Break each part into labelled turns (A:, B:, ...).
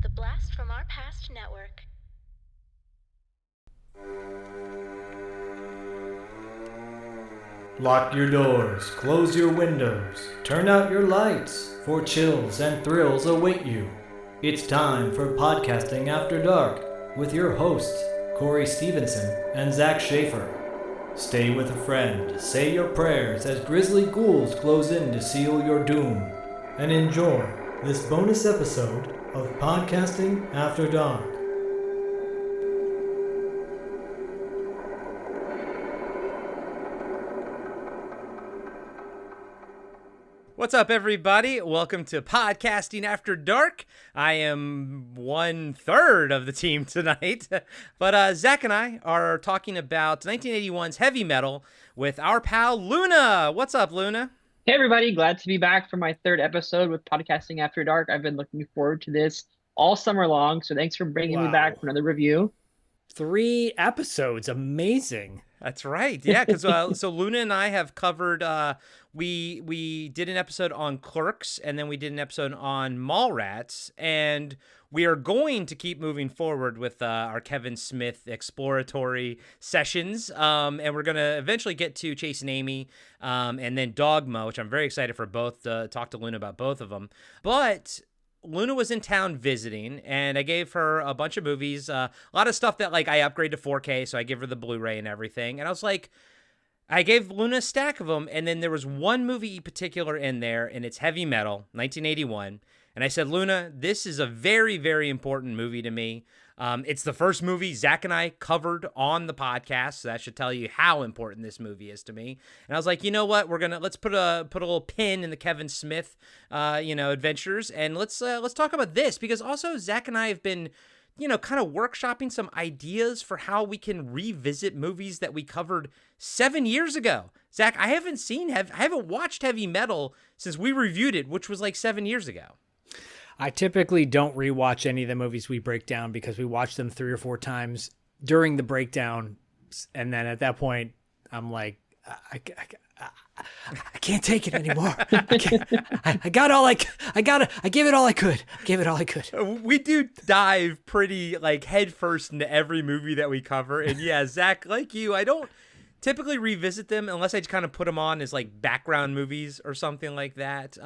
A: The Blast from Our Past Network.
B: Lock your doors, close your windows, turn out your lights, for chills and thrills await you. It's time for Podcasting After Dark with your hosts, Corey Stevenson and Zach Schaefer. Stay with a friend, say your prayers as grisly ghouls close in to seal your doom, and enjoy this bonus episode of Podcasting After Dark.
C: What's up, everybody? Welcome to Podcasting After Dark. I am 1/3 of the team tonight, but Zach and I are talking about 1981's heavy metal with our pal Luna. What's up, Luna?
D: Hey, everybody. Glad to be back for my third episode with Podcasting After Dark. I've been looking forward to this all summer long, so thanks for bringing me back for another review.
E: 3 episodes. Amazing.
C: That's right. Yeah, because so Luna and I have covered. We did an episode on Clerks, and then we did an episode on Mallrats, and we are going to keep moving forward with our Kevin Smith exploratory sessions, and we're going to eventually get to Chase and Amy, and then Dogma, which I'm very excited for both to talk to Luna about both of them. But Luna was in town visiting, and I gave her a bunch of movies, a lot of stuff that like I upgrade to 4K, so I give her the Blu-ray and everything. And I was like, I gave Luna a stack of them, and then there was one movie in particular in there, and it's Heavy Metal, 1981. And I said, Luna, this is a very, very important movie to me. It's the first movie Zach and I covered on the podcast, so that should tell you how important this movie is to me. And I was like, you know what? Let's put a little pin in the Kevin Smith, adventures, and let's talk about this, because also Zach and I have been, kind of workshopping some ideas for how we can revisit movies that we covered 7 years ago. Zach, I haven't watched Heavy Metal since we reviewed it, which was like 7 years ago.
E: I typically don't rewatch any of the movies we break down because we watch them 3 or 4 times during the breakdown. And then at that point, I'm like, I can't take it anymore. I gave it all I could.
C: We do dive pretty like headfirst into every movie that we cover. And yeah, Zach, like you, I don't typically revisit them unless I just kind of put them on as like background movies or something like that.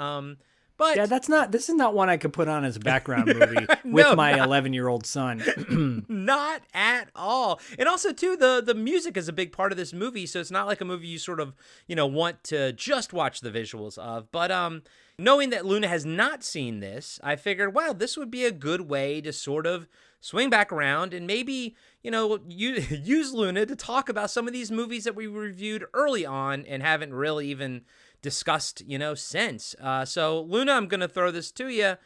C: But
E: yeah, this is not one I could put on as a background movie with my 11-year-old son.
C: Not at all. And also, too, the music is a big part of this movie, so it's not like a movie you sort of, want to just watch the visuals of. But knowing that Luna has not seen this, I figured, wow, this would be a good way to sort of swing back around and maybe, use Luna to talk about some of these movies that we reviewed early on and haven't really even discussed, since. So Luna, I'm going to throw this to you.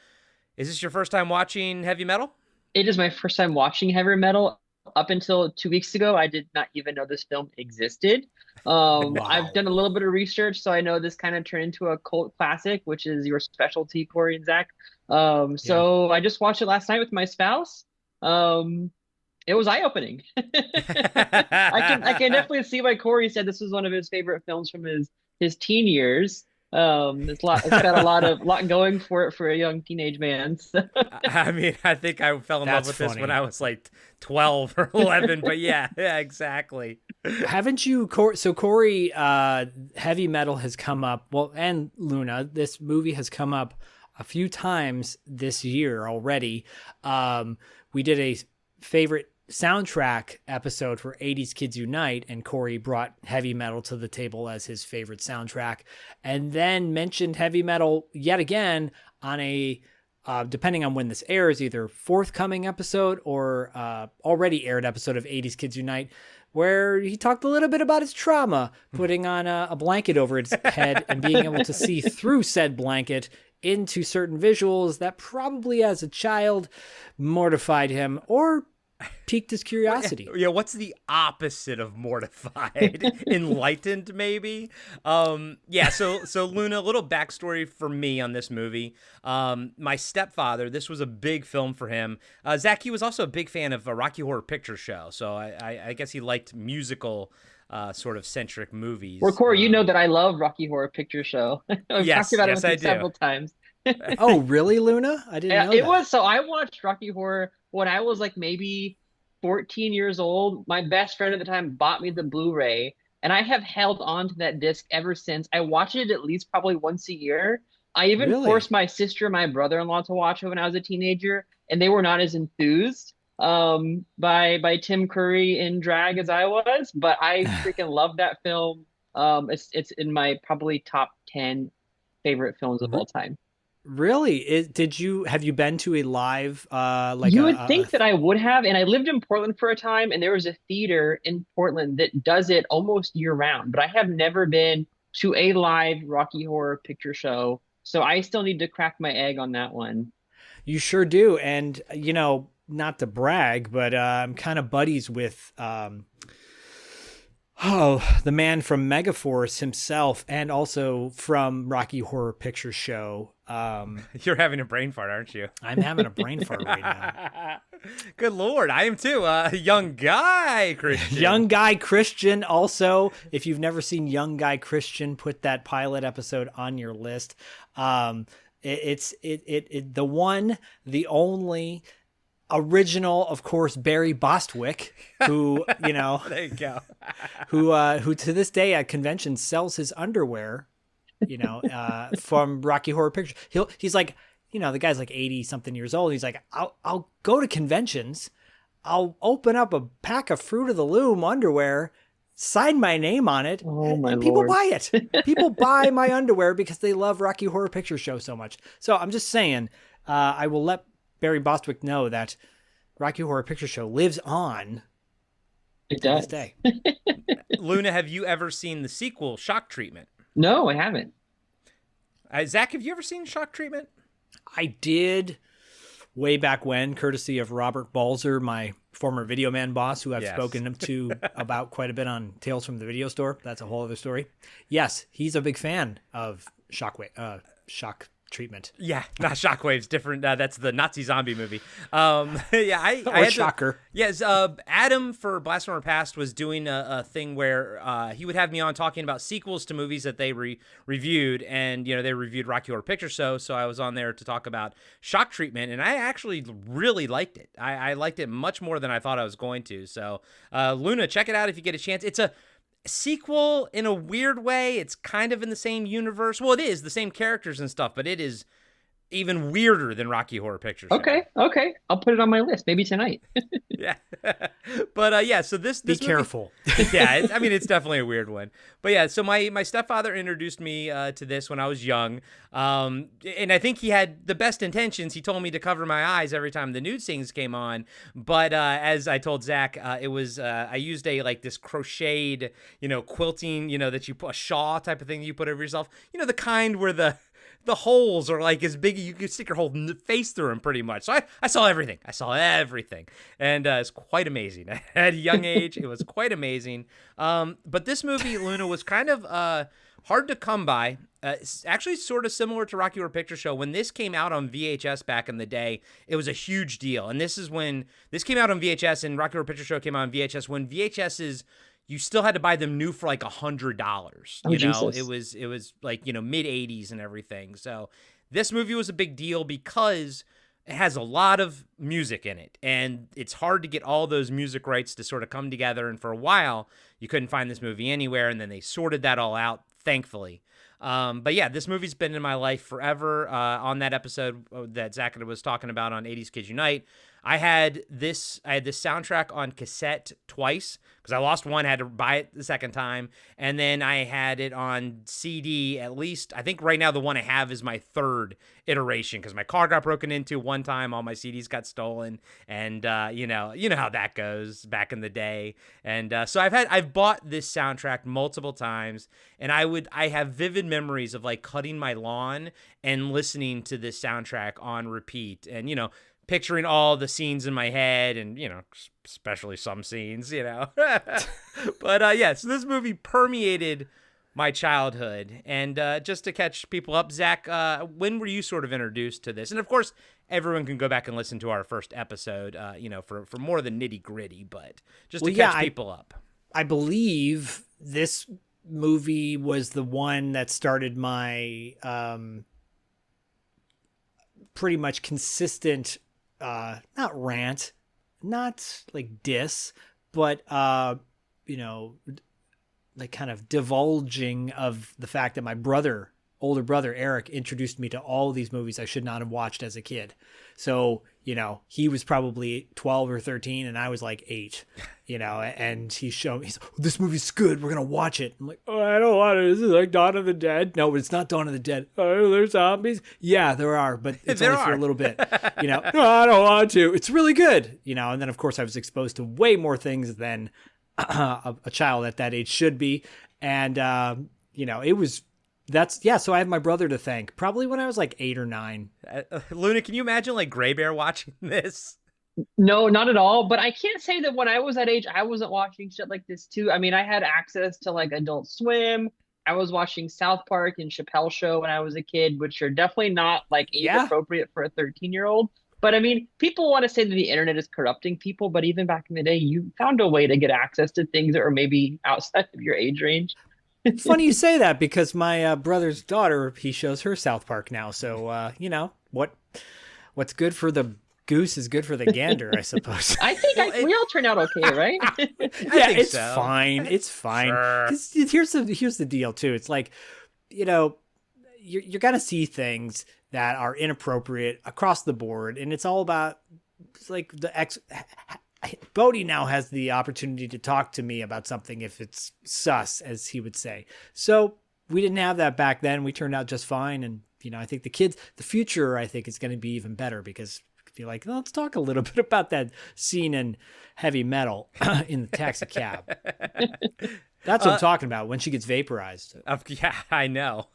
C: Is this your first time watching Heavy Metal?
D: It is my first time watching heavy metal. Up until 2 weeks ago, I did not even know this film existed.
E: Wow.
D: I've done a little bit of research, so I know this kind of turned into a cult classic, which is your specialty, Corey and Zach. So I just watched it last night with my spouse. It was eye-opening. I can definitely see why Corey said this was one of his favorite films from his teen years. It's got a lot going for it for a young teenage man. So.
C: I mean, I think I fell in love with this when I was like 12 or 11, but yeah, exactly.
E: Haven't you, Corey, Heavy Metal has come up, well, and Luna, this movie has come up a few times this year already. We did a favorite soundtrack episode for 80s Kids Unite, and Corey brought Heavy Metal to the table as his favorite soundtrack, and then mentioned Heavy Metal yet again on a depending on when this airs, either forthcoming episode or already aired episode of 80s Kids Unite, where he talked a little bit about his trauma, putting on a blanket over his head and being able to see through said blanket into certain visuals that probably as a child mortified him or piqued his curiosity.
C: Yeah, what's the opposite of mortified? Enlightened, maybe? Yeah, so Luna, a little backstory for me on this movie. My stepfather, this was a big film for him. Zach, he was also a big fan of a Rocky Horror Picture Show, so I guess he liked musical sort of centric movies.
D: Well, Corey, you know that I love Rocky Horror Picture Show. I've talked about it with you several times.
E: Oh, really, Luna? I didn't
D: Yeah,
E: know
D: it
E: that.
D: was. So I watched Rocky Horror when I was like maybe 14 years old. My best friend at the time bought me the Blu-ray, and I have held on to that disc ever since. I watch it at least probably once a year. I even
E: Really?
D: forced my sister and my brother-in-law to watch it when I was a teenager, and they were not as enthused by Tim Curry in drag as I was, but I freaking love that film. It's in my probably top 10 favorite films of
E: R-
D: all time.
E: Really? Have you been to a live like
D: You would think that I would have, and I lived in Portland for a time, and there was a theater in Portland that does it almost year round, but I have never been to a live Rocky Horror Picture Show, so I still need to crack my egg on that one.
E: You sure do. And not to brag, but I'm kind of buddies with the man from Megaforce himself, and also from Rocky Horror Picture Show.
C: You're having a brain fart, aren't you?
E: I'm having a brain fart right now.
C: Good Lord, I am too. Young guy Christian.
E: Young Guy Christian. Also, if you've never seen Young Guy Christian, put that pilot episode on your list. It's the one, the only original, of course, Barry Bostwick, who
C: There you go.
E: who to this day at conventions sells his underwear, from Rocky Horror Picture. He's like, the guy's like 80 something years old. He's like, I'll go to conventions. I'll open up a pack of Fruit of the Loom underwear, sign my name on it,
D: Oh my
E: and people
D: Lord.
E: buy it. People buy my underwear because they love Rocky Horror Picture Show so much. So I'm just saying, I will let Barry Bostwick know that Rocky Horror Picture Show lives on
D: It
E: to this
D: does.
E: day.
C: Luna, have you ever seen the sequel, Shock Treatment?
D: No, I haven't.
C: Zach, have you ever seen Shock Treatment?
E: I did way back when, courtesy of Robert Balzer, my former Video Man boss, who I've
C: Yes.
E: spoken to about quite a bit on Tales from the Video Store. That's a whole other story. Yes, he's a big fan of Shock Treatment.
C: Yeah, not Shockwave's different. That's the Nazi zombie movie. Yeah, I had
E: Shocker.
C: Yes, Adam for Blast from Our Past was doing a thing where he would have me on talking about sequels to movies that they reviewed, and they reviewed Rocky Horror Picture Show, so I was on there to talk about Shock Treatment, and I actually really liked it. I liked it much more than I thought I was going to. So, Luna, check it out if you get a chance. It's a sequel in a weird way. It's kind of in the same universe. Well, it is the same characters and stuff, but it is even weirder than Rocky Horror Picture Show.
D: Okay. I'll put it on my list, maybe tonight.
C: Yeah. But yeah, so this
E: Be
C: movie,
E: careful.
C: yeah, I mean, it's definitely a weird one. But yeah, so my stepfather introduced me to this when I was young. And I think he had the best intentions. He told me to cover my eyes every time the nude scenes came on. But as I told Zach, it was I used this crocheted, quilting, that you put a shawl type of thing that you put over yourself. The kind where the holes are like as big, you could stick your whole face through them pretty much. So I saw everything. And it's quite amazing. At a young age, it was quite amazing. But this movie, Luna, was kind of hard to come by. It's actually sort of similar to Rocky Horror Picture Show. When this came out on VHS back in the day, it was a huge deal. And this is when this came out on VHS, and Rocky Horror Picture Show came out on VHS when VHS's you still had to buy them new for like $100.
D: Jesus.
C: It was like, mid 80s and everything. So this movie was a big deal because it has a lot of music in it, and it's hard to get all those music rights to sort of come together. And for a while, you couldn't find this movie anywhere, and then they sorted that all out, thankfully. But yeah, this movie's been in my life forever. On that episode that Zach was talking about on 80s Kids Unite, I had this soundtrack on cassette twice because I lost one, had to buy it the second time. And then I had it on CD at least. I think right now the one I have is my third iteration because my car got broken into one time. All my CDs got stolen. And, you know how that goes back in the day. And so I've bought this soundtrack multiple times, and I have vivid memories of like cutting my lawn and listening to this soundtrack on repeat. And, picturing all the scenes in my head and, especially some scenes, But yeah, so this movie permeated my childhood. And just to catch people up, Zach, when were you sort of introduced to this? And of course, everyone can go back and listen to our first episode, for more than nitty gritty, but just to catch people up.
E: I believe this movie was the one that started my pretty much consistent, not rant, not like diss, but, you know, like kind of divulging of the fact that my older brother, Eric, introduced me to all these movies I should not have watched as a kid. So, you know, he was probably 12 or 13 and I was like 8, you know, and he's like, this movie's good. We're going to watch it. I'm like, oh, I don't want it. Is it like Dawn of the Dead? No, it's not Dawn of the Dead. Oh, there's zombies. Yeah, there are, but it's only for a little bit, you know, no, I don't want to. It's really good, you know? And then of course I was exposed to way more things than a child at that age should be. And, you know, so I have my brother to thank, probably when I was like 8 or 9.
C: Luna, can you imagine like Gray Bear watching this?
D: No, not at all. But I can't say that when I was that age, I wasn't watching shit like this too. I mean, I had access to like Adult Swim. I was watching South Park and Chappelle Show when I was a kid, which are definitely not like age appropriate for a 13-year-old. But I mean, people want to say that the internet is corrupting people, but even back in the day, you found a way to get access to things that were maybe outside of your age range.
E: Funny you say that, because my brother's daughter, he shows her South Park now. So, you know, what's good for the goose is good for the gander, I suppose.
D: I think we all turn out okay, right?
E: Yeah, it's fine. It's fine. Sure. Here's the deal too. It's like, you know, you're gonna see things that are inappropriate across the board, and it's all about like Bodie now has the opportunity to talk to me about something if it's sus, as he would say. So we didn't have that back then. We turned out just fine, and you know, I think the future, I think, is going to be even better, because if you're like, let's talk a little bit about that scene in Heavy Metal in the taxi cab. That's what I'm talking about, when she gets vaporized.
C: Yeah, I know.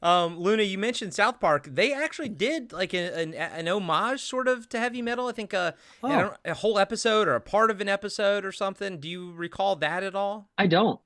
C: Luna, you mentioned South Park. They actually did like an homage sort of to Heavy Metal. I think a whole episode or a part of an episode or something. Do you recall that at all?
D: I don't.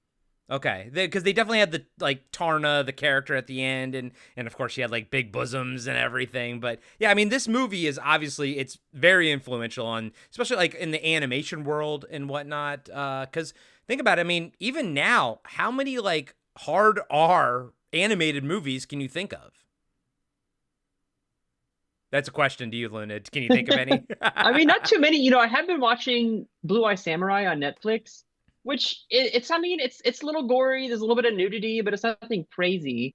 C: Okay, because they definitely had the like Tarna, the character at the end, and of course she had like big bosoms and everything. But yeah, I mean, this movie is obviously, it's very influential on, especially like in the animation world and whatnot. Because think about it, I mean, even now, how many like hard R animated movies can you think of? That's a question to you, Luna. Can you think of any?
D: I mean, not too many. You know, I have been watching Blue Eye Samurai on Netflix, which it's a little gory. There's a little bit of nudity, but it's nothing crazy.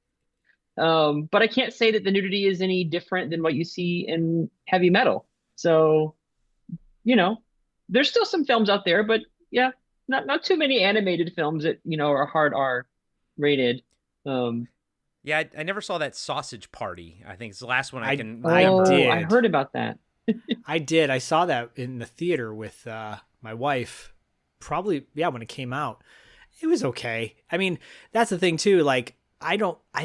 D: But I can't say that the nudity is any different than what you see in Heavy Metal. So, you know, there's still some films out there, but yeah, not too many animated films that, you know, are hard R rated.
C: Yeah, I never saw that Sausage Party. I think it's the last one I can
D: remember.
E: did.
D: I heard about that.
E: I did. I saw that in the theater with my wife. Probably, yeah, when it came out. It was okay. I mean, that's the thing too. Like, I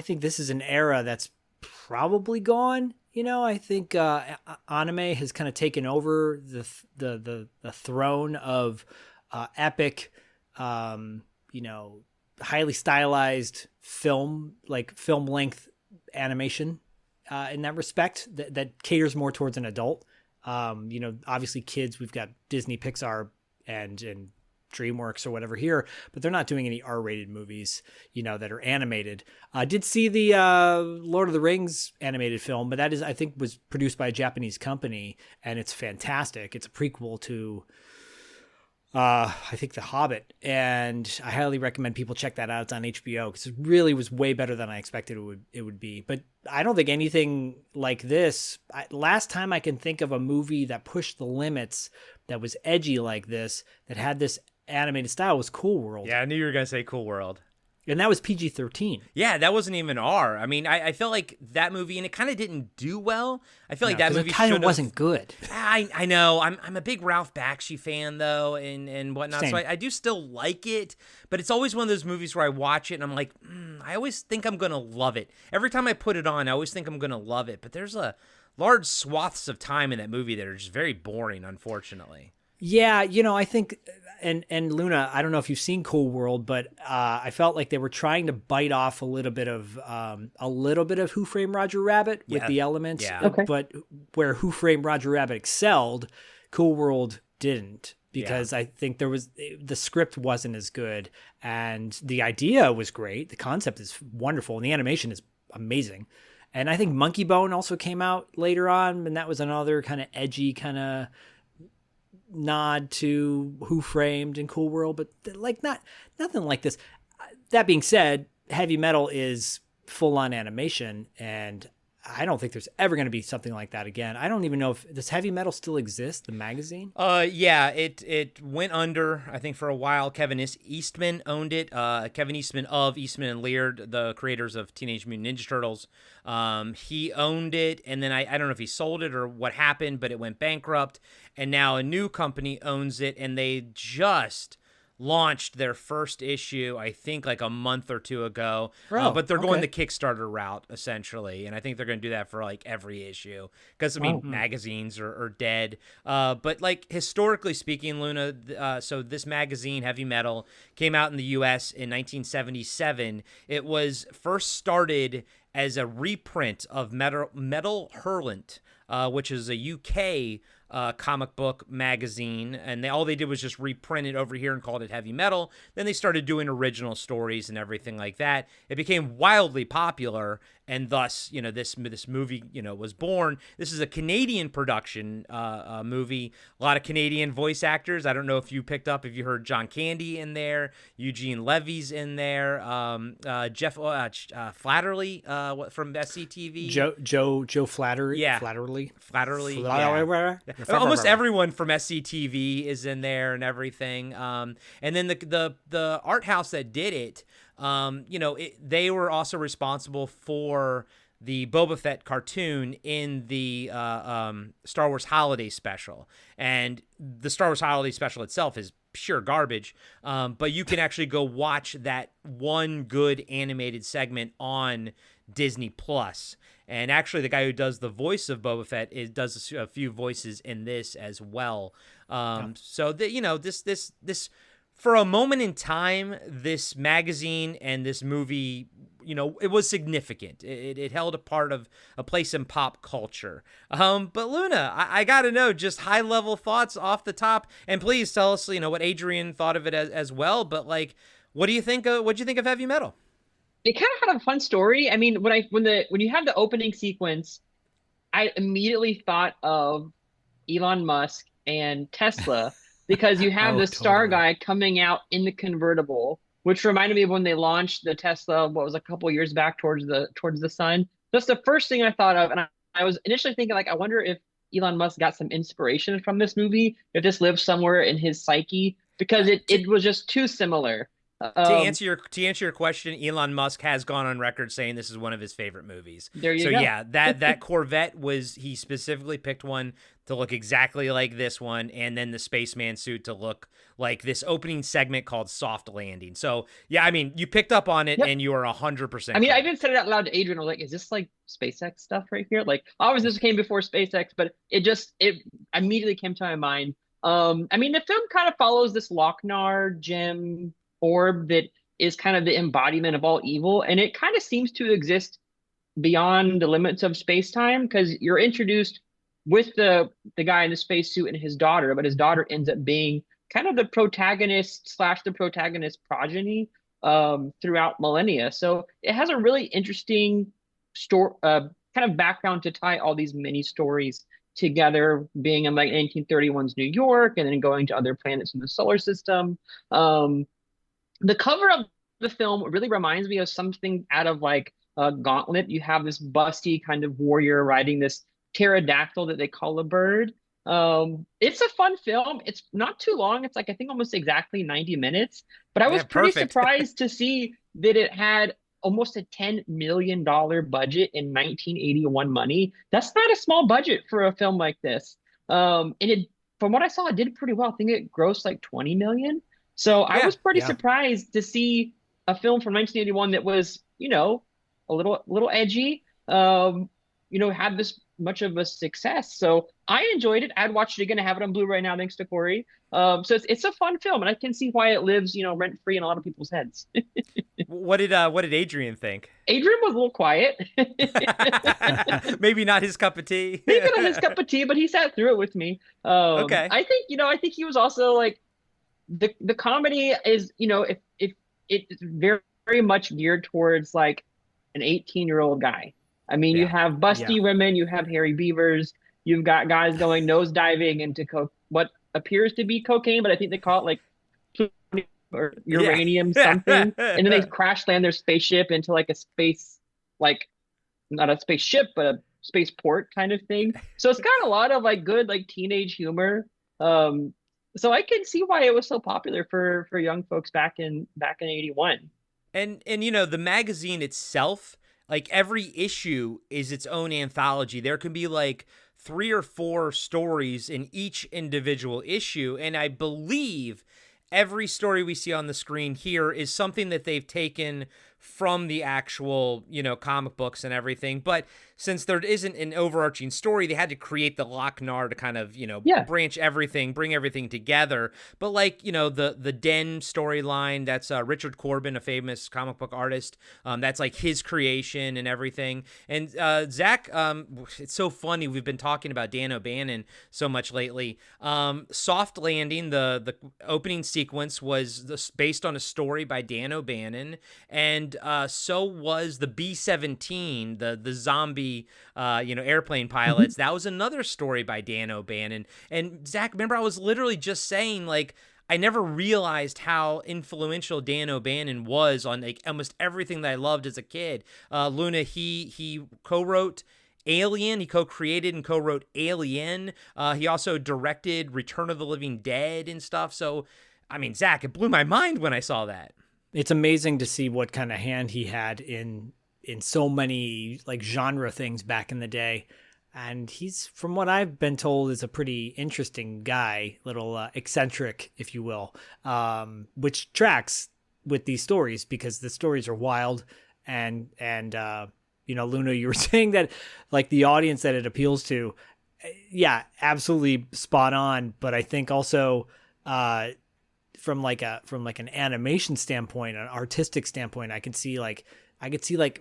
E: think this is an era that's probably gone. You know, I think anime has kind of taken over the throne of epic, you know, highly stylized film length animation in that respect that caters more towards an adult. You know, obviously kids, we've got Disney, Pixar, and DreamWorks or whatever here, but they're not doing any R-rated movies, you know, that are animated. I did see the Lord of the Rings animated film, but that is, I think, was produced by a Japanese company, and it's fantastic. It's a prequel to I think The Hobbit, and I highly recommend people check that out. It's on HBO, because it really was way better than I expected it would be. But I don't think anything like this. Last time I can think of a movie that pushed the limits, that was edgy like this, that had this animated style, was Cool World.
C: Yeah, I knew you were gonna say Cool World.
E: And that was PG-13.
C: Yeah, that wasn't even R. I mean, I felt like that movie, and it kind of didn't do well. I feel like that movie
E: kind of wasn't good.
C: I know. I'm a big Ralph Bakshi fan, though, and whatnot. Same. So I do still like it, but it's always one of those movies where I watch it, and I'm like, I always think I'm going to love it. Every time I put it on, I always think I'm going to love it. But there's a large swaths of time in that movie that are just very boring, unfortunately.
E: Yeah, you know, I think, and Luna, I don't know if you've seen Cool World, but I felt like they were trying to bite off a little bit of Who Framed Roger Rabbit with the elements, but where Who Framed Roger Rabbit excelled, Cool World didn't, because I think the script wasn't as good, and the idea was great, the concept is wonderful, and the animation is amazing. And I think Monkey Bone also came out later on, and that was another kind of edgy kind of nod to Who Framed and Cool World, but like nothing like this. That being said, Heavy Metal is full on animation, and I don't think there's ever going to be something like that again. I don't even know if does Heavy Metal still exist, the magazine?
C: Yeah, it went under, I think, for a while. Kevin Eastman owned it. Kevin Eastman of Eastman and Laird, the creators of Teenage Mutant Ninja Turtles. He owned it, and then I don't know if he sold it or what happened, but it went bankrupt, and now a new company owns it, and they just launched their first issue, I think, like a month or two ago. But they're going the Kickstarter route, essentially. And I think they're going to do that for like every issue because, I mean, magazines are dead. But like historically speaking, Luna, so this magazine, Heavy Metal, came out in the U.S. in 1977. It was first started as a reprint of Metal Hurlant, which is a UK comic book magazine, and all they did was just reprint it over here and called it Heavy Metal. Then they started doing original stories and everything like that. It became wildly popular, and thus, this movie, was born. This is a Canadian production movie. A lot of Canadian voice actors. I don't know if you picked up, if you heard John Candy in there, Eugene Levy's in there, Jeff Flatterly from SCTV.
E: Joe Flattery.
C: Yeah.
E: Flatterly.
C: Yeah. Almost everyone from SCTV is in there and everything. And then the art house that did it, they were also responsible for the Boba Fett cartoon in the Star Wars Holiday Special. And the Star Wars Holiday Special itself is pure garbage, but you can actually go watch that one good animated segment on Disney Plus. And actually, the guy who does the voice of Boba Fett does a few voices in this as well. So this for a moment in time, this magazine and this movie, it was significant. It held a place in pop culture. But Luna, I got to know just high level thoughts off the top, and please tell us, what Adrian thought of it as well. But like, what'd you think of Heavy Metal?
D: It kind of had a fun story. I mean, when you have the opening sequence, I immediately thought of Elon Musk and Tesla because you have the star guy coming out in the convertible, which reminded me of when they launched the Tesla, what was a couple years back towards the sun. That's the first thing I thought of, and I was initially thinking, like, I wonder if Elon Musk got some inspiration from this movie, if this lives somewhere in his psyche, because it was just too similar.
C: To answer your question, Elon Musk has gone on record saying this is one of his favorite movies.
D: There you go.
C: So yeah, that Corvette he specifically picked one to look exactly like this one, and then the spaceman suit to look like this opening segment called Soft Landing. So yeah, I mean, you picked up on it, and you are 100%.
D: I mean, I even said it out loud to Adrian. I was like, "Is this like SpaceX stuff right here?" Like, obviously this came before SpaceX, but it immediately came to my mind. I mean, the film kind of follows this Lochnar gem orb that is kind of the embodiment of all evil, and it kind of seems to exist beyond the limits of space-time, because you're introduced with the guy in the spacesuit and his daughter, but his daughter ends up being kind of the protagonist / the protagonist progeny throughout millennia. So it has a really interesting story, kind of background to tie all these mini stories together, being in like 1931's New York and then going to other planets in the solar system. The cover of the film really reminds me of something out of like a Gauntlet. You have this busty kind of warrior riding this pterodactyl that they call a bird. It's a fun film. It's not too long. It's like, I think almost exactly 90 minutes, but I was pretty surprised to see that it had almost a $10 million budget in 1981 money. That's not a small budget for a film like this. And it, from what I saw, it did pretty well. I think it grossed like 20 million. So I was pretty surprised to see a film from 1981 that was, a little edgy, had this much of a success. So I enjoyed it. I'd watch it again. I have it on Blu-ray now, thanks to Corey. So it's a fun film, and I can see why it lives, rent-free in a lot of people's heads.
C: What did Adrian think?
D: Adrian was a little quiet.
C: Maybe not his cup of tea.
D: Maybe not his cup of tea, but he sat through it with me.
C: Okay.
D: I think he was also like, the comedy is, if it's very, very much geared towards like an 18-year-old guy. I mean, you
E: Yeah.
D: have busty women, you have hairy beavers, you've got guys going nose diving into what appears to be cocaine, but I think they call it like plutonium or
C: Yeah.
D: uranium something. And then they crash land their spaceship into like a space, like not a spaceship, but a spaceport kind of thing. So it's got a lot of like good like teenage humor. Um, so I can see why it was so popular for young folks back in 81.
C: And you know, the magazine itself, like every issue is its own anthology. There can be like 3 or 4 stories in each individual issue, and I believe every story we see on the screen here is something that they've taken from the actual, you know, comic books and everything. But since there isn't an overarching story, they had to create the Lochnar to kind of, you know,
D: Yeah.
C: branch everything, bring everything together. But like, you know, the Den storyline, that's Richard Corbin, a famous comic book artist. That's like his creation and everything. And Zach, it's so funny. We've been talking about Dan O'Bannon so much lately. Soft Landing, the opening sequence was based on a story by Dan O'Bannon, and so was the B-17, the zombie airplane pilots. That was another story by Dan O'Bannon. And Zach, remember I was literally just saying, like, I never realized how influential Dan O'Bannon was on like almost everything that I loved as a kid. Luna, he co-wrote Alien. He co-created and co-wrote Alien. He also directed Return of the Living Dead and stuff. So, I mean, Zach, it blew my mind when I saw that.
E: It's amazing to see what kind of hand he had in so many like genre things back in the day. And he's, from what I've been told, is a pretty interesting guy, little eccentric, if you will, which tracks with these stories because the stories are wild. And Luna, you were saying that like the audience that it appeals to, yeah, absolutely spot on. But I think also from an animation standpoint, an artistic standpoint, I could see like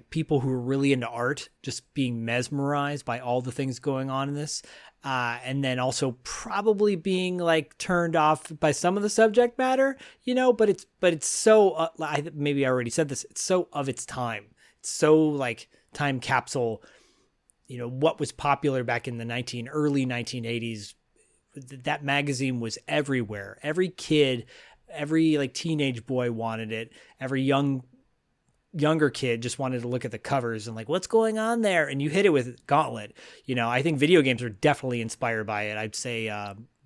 E: people who are really into art just being mesmerized by all the things going on in this. And then also probably being like turned off by some of the subject matter, but it's so, maybe I already said this, it's so of its time. It's so like time capsule, what was popular back in the early 1980s. That magazine was everywhere. Every kid, every like teenage boy wanted it. Every younger kid just wanted to look at the covers and like, what's going on there? And you hit it with Gauntlet. I think video games are definitely inspired by it. I'd say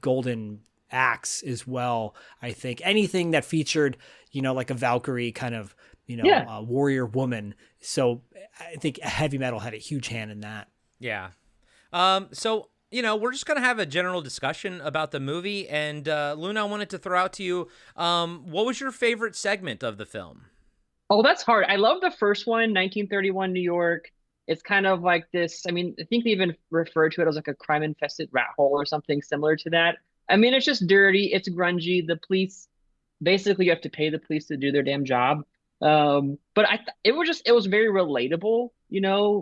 E: Golden Axe as well. I think anything that featured, like a Valkyrie kind of, a warrior woman. So I think heavy metal had a huge hand in that.
C: Yeah. So, we're just going to have a general discussion about the movie. And Luna, I wanted to throw out to you, what was your favorite segment of the film?
D: Oh, that's hard. I love the first one, 1931 New York. It's kind of like this. I mean, I think they even refer to it as like a crime-infested rat hole or something similar to that. I mean, it's just dirty. It's grungy. The police, basically, you have to pay the police to do their damn job. But it was very relatable.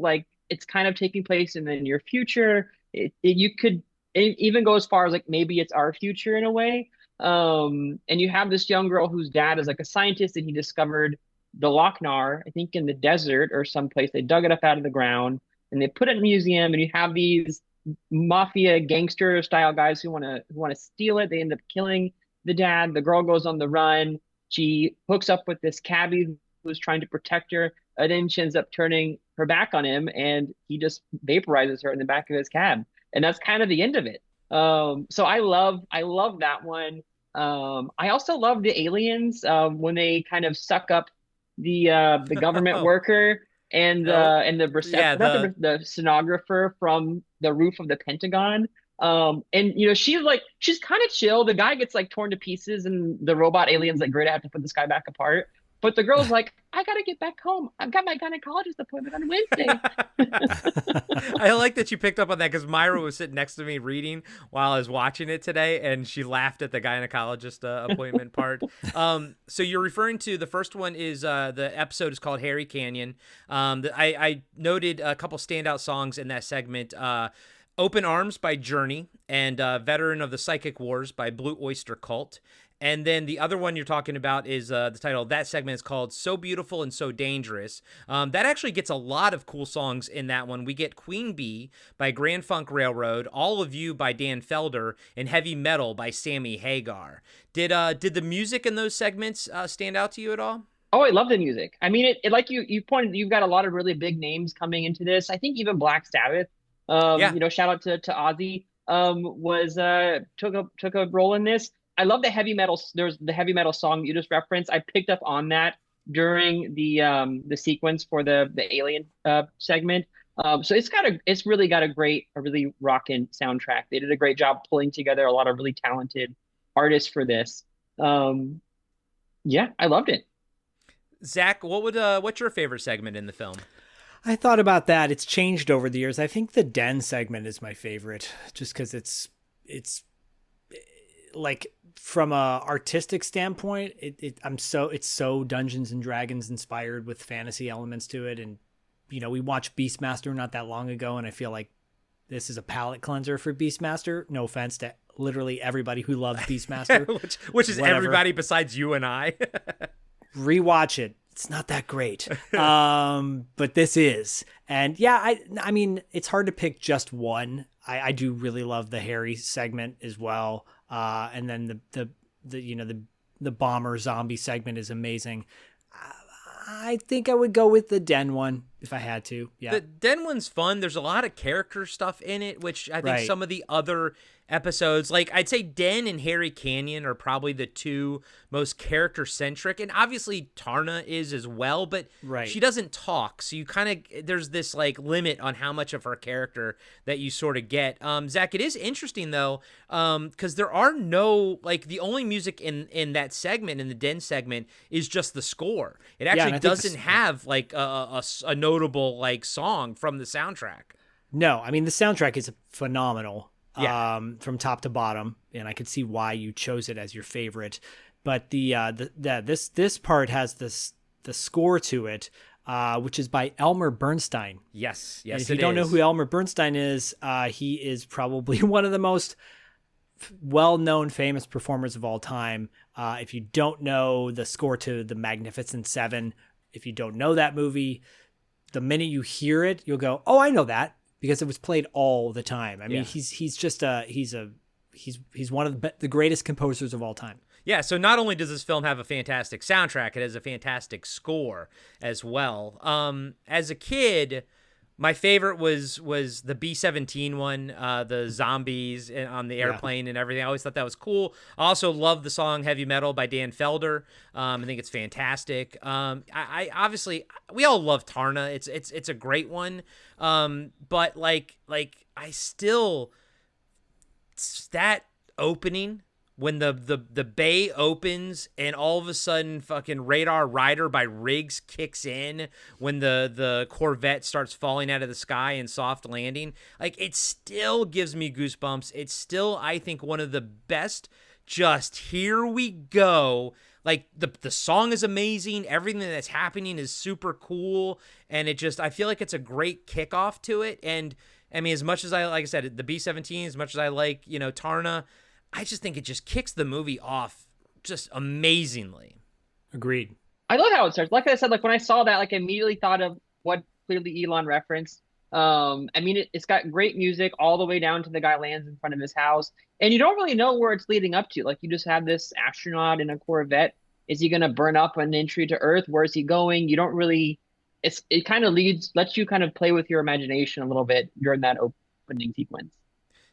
D: Like it's kind of taking place in the near future. You could even go as far as like maybe it's our future in a way. And you have this young girl whose dad is like a scientist, and he discovered the Lochnar, I think in the desert or someplace. They dug it up out of the ground and they put it in a museum, and you have these mafia gangster style guys who want to steal it. They end up killing the dad. The girl goes on the run. She hooks up with this cabbie who's trying to protect her, and then she ends up turning her back on him, and he just vaporizes her in the back of his cab. And that's kind of the end of it. So I love that one. I also love the aliens when they kind of suck up the government worker and the stenographer from the roof of the Pentagon. And she's kind of chill. The guy gets like torn to pieces, and the robot alien's like, great, I have to put this guy back apart. But the girl's like, I gotta get back home. I've got my gynecologist appointment on Wednesday.
C: I like that you picked up on that because Myra was sitting next to me reading while I was watching it today, and she laughed at the gynecologist appointment part. So you're referring to the first one is the episode is called Harry Canyon. I noted a couple standout songs in that segment. Open Arms by Journey, and Veteran of the Psychic Wars by Blue Oyster Cult. And then the other one you're talking about is the title of that segment is called So Beautiful and So Dangerous. That actually gets a lot of cool songs in that one. We get Queen Bee by Grand Funk Railroad, All of You by Dan Felder, and Heavy Metal by Sammy Hagar. Did the music in those segments stand out to you at all?
D: Oh, I love the music. I mean, it like you pointed, you've got a lot of really big names coming into this. I think even Black Sabbath,
C: Yeah.
D: shout out to Ozzy, was took a role in this. I love the heavy metal. There's the heavy metal song you just referenced. I picked up on that during the sequence for the Alien segment. So it's really got a really rockin' soundtrack. They did a great job pulling together a lot of really talented artists for this. Yeah, I loved it.
C: Zach, what's your favorite segment in the film?
E: I thought about that. It's changed over the years. I think the Den segment is my favorite, just because it's like from a artistic standpoint, it's so Dungeons and Dragons inspired with fantasy elements to it. And we watched Beastmaster not that long ago, and I feel like this is a palate cleanser for Beastmaster. No offense to literally everybody who loves Beastmaster,
C: which is whatever. Everybody besides you and I.
E: Rewatch it. It's not that great. But this is. And yeah, I mean, it's hard to pick just one. I do really love the Harry segment as well. And then the bomber zombie segment is amazing. I think I would go with the Den one if I had to. Yeah.
C: The Den one's fun. There's a lot of character stuff in it, which I think some of the other episodes, like I'd say Den and Harry Canyon are probably the two most character centric, and obviously Tarna is as well, but she doesn't talk, so you kind of, there's this like limit on how much of her character that you sort of get. Zach, it is interesting though, because there are no, like, the only music in that segment, in the Den segment, is just the score. It actually doesn't have like a notable like song from the soundtrack.
E: No, I mean the soundtrack is phenomenal. From top to bottom, and I could see why you chose it as your favorite. But this part has the score to it, which is by Elmer Bernstein.
C: Yes,
E: and if you don't know who Elmer Bernstein is, he is probably one of the most well-known, famous performers of all time. If you don't know the score to The Magnificent Seven, if you don't know that movie, the minute you hear it, you'll go, "Oh, I know that." Because it was played all the time. I mean, he's one of the greatest composers of all time.
C: Yeah, so not only does this film have a fantastic soundtrack, it has a fantastic score as well. As a kid, my favorite was the B-17 one, the zombies on the airplane and everything. I always thought that was cool. I also love the song Heavy Metal by Dan Felder. I think it's fantastic. I obviously, we all love Tarna. It's a great one. But like I still, that opening, when the bay opens and all of a sudden fucking Radar Rider by Riggs kicks in, when the Corvette starts falling out of the sky in Soft Landing, like, it still gives me goosebumps. It's still, I think, one of the best, just here we go. Like, the song is amazing. Everything that's happening is super cool. And I feel like it's a great kickoff to it. And I mean, as much as like I said, the B-17, as much as I like, Tarna, I just think it just kicks the movie off just amazingly.
E: Agreed.
D: I love how it starts. Like I said, like when I saw that, like I immediately thought of what clearly Elon referenced. I mean, it's got great music all the way down to the guy lands in front of his house, and you don't really know where it's leading up to. Like, you just have this astronaut in a Corvette. Is he going to burn up an entry to Earth? Where is he going? You don't really. It kind of lets you kind of play with your imagination a little bit during that opening sequence.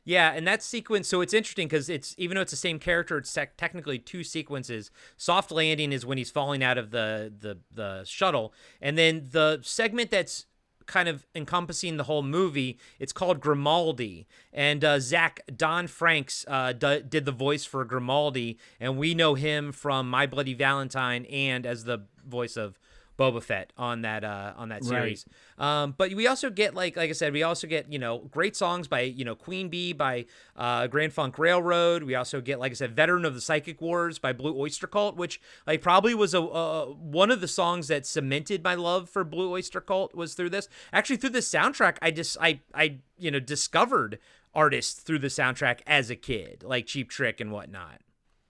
C: Yeah, and that sequence, so it's interesting because even though it's the same character, it's technically two sequences. Soft Landing is when he's falling out of the shuttle, and then the segment that's kind of encompassing the whole movie, it's called Grimaldi. And Zach, Don Francks did the voice for Grimaldi, and we know him from My Bloody Valentine and as the voice of Boba Fett on that series. But we also get like I said, we also get great songs by Queen Bee by Grand Funk Railroad. We also get, like I said, Veteran of the Psychic Wars by Blue Oyster Cult, which like probably was one of the songs that cemented my love for Blue Oyster Cult was through this. Actually, through this soundtrack, I discovered artists through the soundtrack as a kid, like Cheap Trick and whatnot.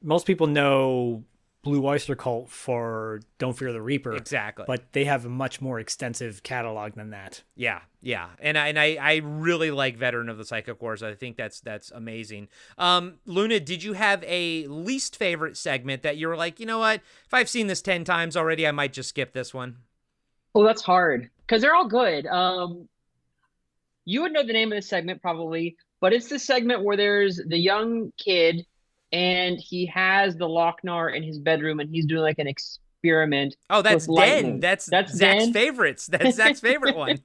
E: Most people know Blue Oyster Cult for Don't Fear the Reaper.
C: Exactly.
E: But they have a much more extensive catalog than that.
C: Yeah. And I really like Veteran of the Psychic Wars. I think that's amazing. Luna, did you have a least favorite segment that you were like, you know what? If I've seen this 10 times already, I might just skip this one?
D: Oh, that's hard because they're all good. You would know the name of this segment probably, but it's the segment where there's the young kid and he has the Lochnar in his bedroom and he's doing like an experiment.
C: Oh, that's Den. That's Zach's
D: Den?
C: favorites. That's Zach's favorite one.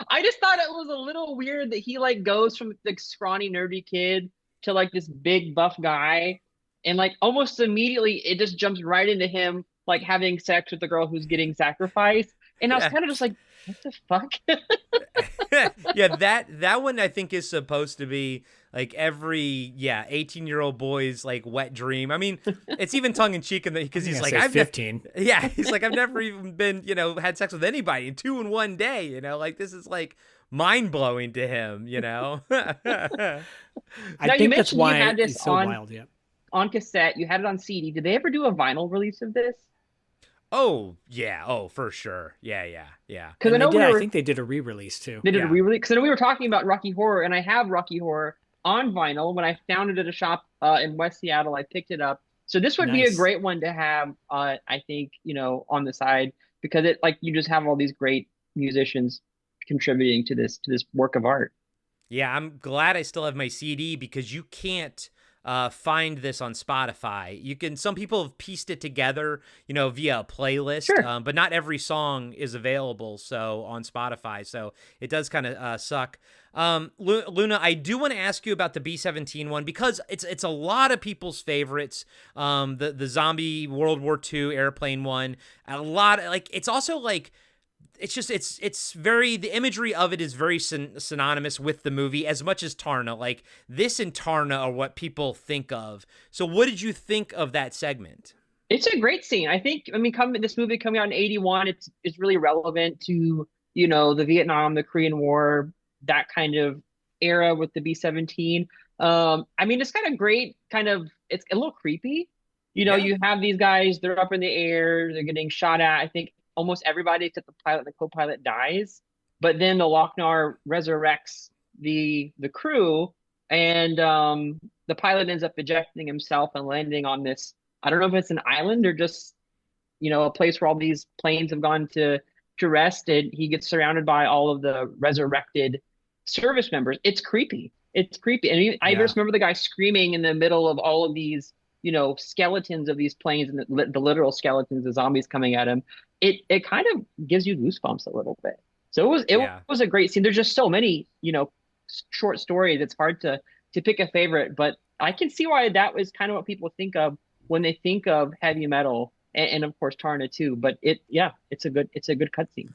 D: I just thought it was a little weird that he like goes from like scrawny nerdy kid to like this big buff guy, and like almost immediately it just jumps right into him like having sex with the girl who's getting sacrificed. And I was kind of just like, what the fuck?
C: Yeah, that one I think is supposed to be like every 18-year-old boy's like wet dream. I mean, it's even tongue in cheek because he's like,
E: I'm 15.
C: He's like, I've never even been had sex with anybody in 2 in one day. Like this is like mind blowing to him.
E: I
D: now,
E: think that's why
D: you had this
E: it's so wild. Yeah.
D: On cassette, you had it on CD. Did they ever do a vinyl release of this?
C: Oh yeah,
E: for sure. Yeah.
D: Because
E: I think they did a re-release too.
D: They did a re-release because I know we were talking about Rocky Horror, and I have Rocky Horror on vinyl. When I found it at a shop in West Seattle, I picked it up. So this would be a great one to have. I think on the side, because it like you just have all these great musicians contributing to this work of art.
C: Yeah, I'm glad I still have my CD because you can't find this on Spotify. Some people have pieced it together, via a playlist,
D: sure.
C: But not every song is available on Spotify. So it does kind of suck. Luna, I do want to ask you about the B-17 one because it's a lot of people's favorites. The zombie World War II airplane one, a lot it's also like. It's very, the imagery of it is very synonymous with the movie as much as Tarna. Like this and Tarna are what people think of. So what did you think of that segment?
D: It's a great scene. This movie coming out in 81, it's really relevant to, the Vietnam, the Korean War, that kind of era with the B-17. It's got a great it's a little creepy. You have these guys, they're up in the air, they're getting shot at. I think almost everybody except the pilot and the co-pilot dies, but then the Lochnar resurrects the crew, and the pilot ends up ejecting himself and landing on this. I don't know if it's an island or just a place where all these planes have gone to rest, and he gets surrounded by all of the resurrected service members. It's creepy. And I just remember the guy screaming in the middle of all of these skeletons of these planes and the literal skeletons, the zombies coming at him. It kind of gives you goosebumps a little bit. So it was a great scene. There's just so many, short stories. It's hard to pick a favorite, but I can see why that was kind of what people think of when they think of heavy metal, and of course Tarna too. But it's a good cutscene.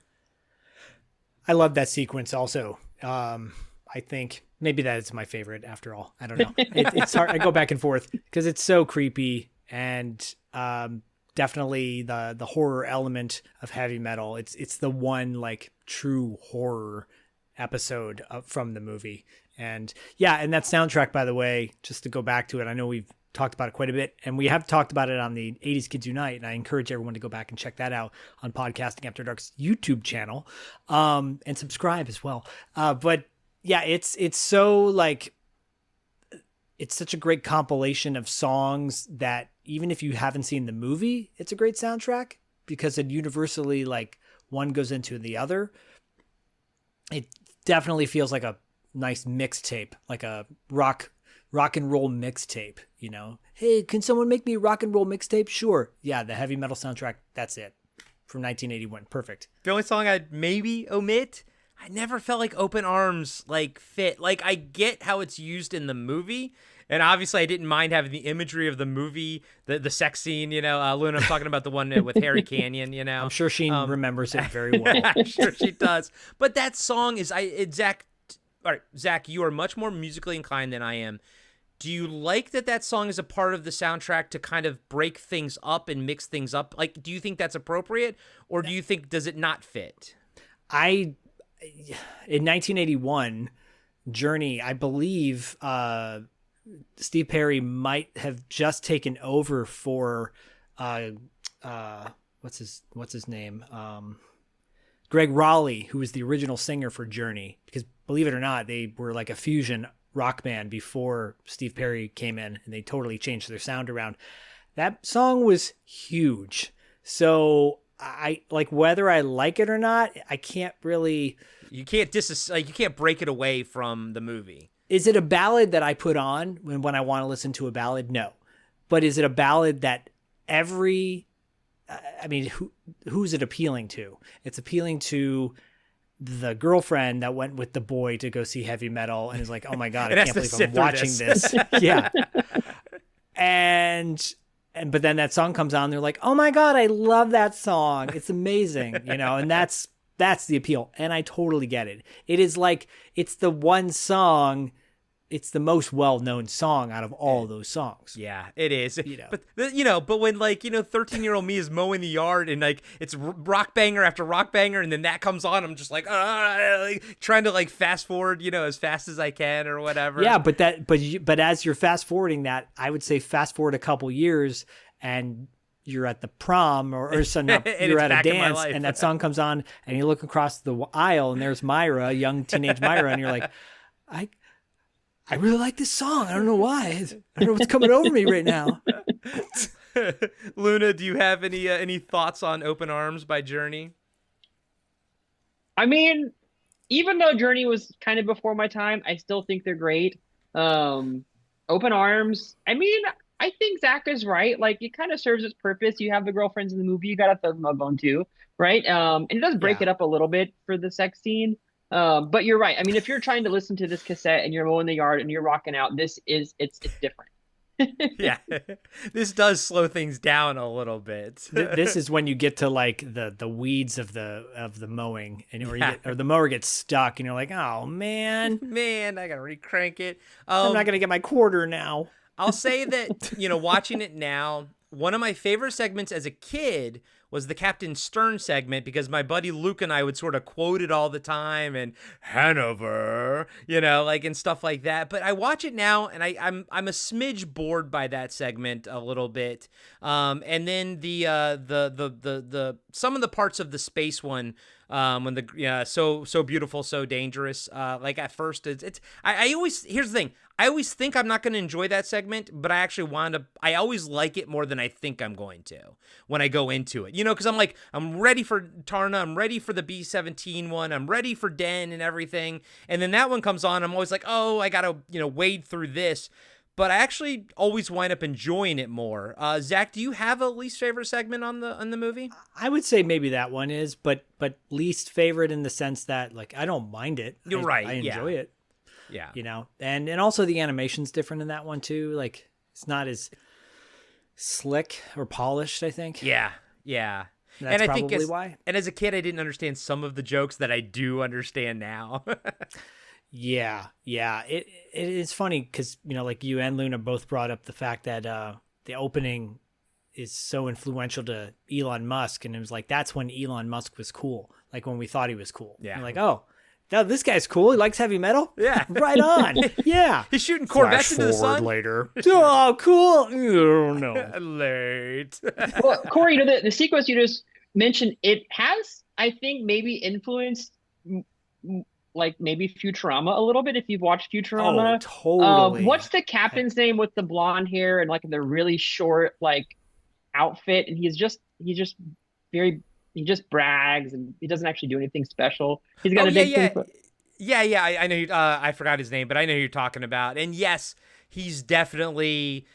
E: I love that sequence also. I think maybe that is my favorite after all. I don't know. It's hard. I go back and forth because it's so creepy, and definitely the horror element of heavy metal. It's the one like true horror episode from the movie. And and that soundtrack, by the way, just to go back to it, I know we've talked about it quite a bit, and we have talked about it on the 80s Kids Unite, and I encourage everyone to go back and check that out on Podcasting After Dark's YouTube channel, and subscribe as well. But yeah, it's so like, it's such a great compilation of songs that even if you haven't seen the movie, it's a great soundtrack because it universally, like, one goes into the other. It definitely feels like a nice mixtape, like a rock and roll mixtape, Hey, can someone make me a rock and roll mixtape? Sure. Yeah, the heavy metal soundtrack, that's it. From 1981. Perfect.
C: The only song I'd maybe omit, I never felt like Open Arms like fit. Like I get how it's used in the movie, and obviously I didn't mind having the imagery of the movie, the sex scene. Luna, I'm talking about the one with Harry Canyon.
E: I'm sure she remembers it very well.
C: I'm sure she does. But that song is Zach. All right, Zach, you are much more musically inclined than I am. Do you like that song is a part of the soundtrack to kind of break things up and mix things up? Like, do you think that's appropriate, or do you think does it not fit?
E: In 1981, Journey, I believe Steve Perry might have just taken over for what's his name? Greg Raleigh, who was the original singer for Journey, because believe it or not, they were like a fusion rock band before Steve Perry came in, and they totally changed their sound around. That song was huge. So I like, whether I like it or not, I can't really.
C: You can't you can't break it away from the movie.
E: Is it a ballad that I put on when I want to listen to a ballad? No. But is it a ballad that who's it appealing to? It's appealing to the girlfriend that went with the boy to go see heavy metal and is like, oh my God, I can't believe I'm watching this. Yeah. But then that song comes on, they're like, oh my God, I love that song. It's amazing. And that's the appeal. And I totally get it. It is like, it's the one song, it's the most well-known song out of all of those songs.
C: Yeah, it is. But when 13-year-old me is mowing the yard and like it's rock banger after rock banger, and then that comes on, I'm just like trying to like fast forward, as fast as I can or whatever.
E: Yeah, but as you're fast forwarding that, I would say fast forward a couple years and you're at the prom or something, you're at a dance and that song comes on and you look across the aisle and there's Myra, young teenage Myra, and you're like, I really like this song. I don't know why. I don't know what's coming over me right now.
C: Luna, do you have any thoughts on Open Arms by Journey?
D: I mean, even though Journey was kind of before my time, I still think they're great. Open Arms, I mean, I think Zach is right. Like, it kind of serves its purpose. You have the girlfriends in the movie. You got to throw them a bone too, right? And it does break it up a little bit for the sex scene. But you're right. I mean, if you're trying to listen to this cassette and you're mowing the yard and you're rocking out, it's different.
C: Yeah, this does slow things down a little bit.
E: This is when you get to like the weeds of the mowing, and or the mower gets stuck, and you're like, oh man,
C: I gotta recrank it.
E: I'm not gonna get my quarter now.
C: I'll say that watching it now, one of my favorite segments as a kid was the Captain Stern segment, because my buddy Luke and I would sort of quote it all the time, and Hanover, and stuff like that. But I watch it now and I'm a smidge bored by that segment a little bit. And then the some of the parts of the space one, when so beautiful, so dangerous. Like at first I always, here's the thing. I always think I'm not going to enjoy that segment, but I actually I always like it more than I think I'm going to when I go into it, because I'm like, I'm ready for Tarna, I'm ready for the B-17 one, I'm ready for Den and everything. And then that one comes on, I'm always like, oh, I got to, wade through this. But I actually always wind up enjoying it more. Zach, do you have a least favorite segment on the movie?
E: I would say maybe that one is, but least favorite in the sense that, like, I don't mind it.
C: You're right.
E: I enjoy it.
C: Yeah.
E: And also the animation's different in that one too. Like, it's not as slick or polished, I think.
C: Yeah.
E: That's probably why.
C: And as a kid, I didn't understand some of the jokes that I do understand now.
E: Yeah. It is funny because, like you and Luna both brought up the fact that the opening is so influential to Elon Musk. And it was like, that's when Elon Musk was cool. Like when we thought he was cool.
C: Yeah.
E: You're like, oh, now this guy's cool. He likes heavy metal.
C: Yeah.
E: Right on. Yeah.
C: He's shooting Corvettes into the sun.
E: Later. Oh, cool. Oh, no.
C: Late.
D: Well, Corey, the sequence you just mentioned, it has, I think, maybe influenced like maybe Futurama a little bit, if you've watched Futurama.
E: Oh, totally.
D: What's the captain's name with the blonde hair and like the really short like outfit? And he just brags and he doesn't actually do anything special. He's got a big thing.
C: Yeah. I know. I forgot his name, but I know who you're talking about. And yes, he's definitely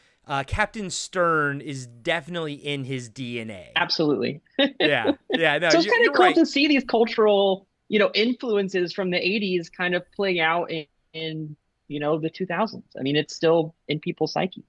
C: Captain Stern is definitely in his DNA.
D: Absolutely.
C: Yeah. No,
D: so it's kind of cool to see these cultural influences from the 80s kind of play out in the 2000s. I mean, it's still in people's psyche.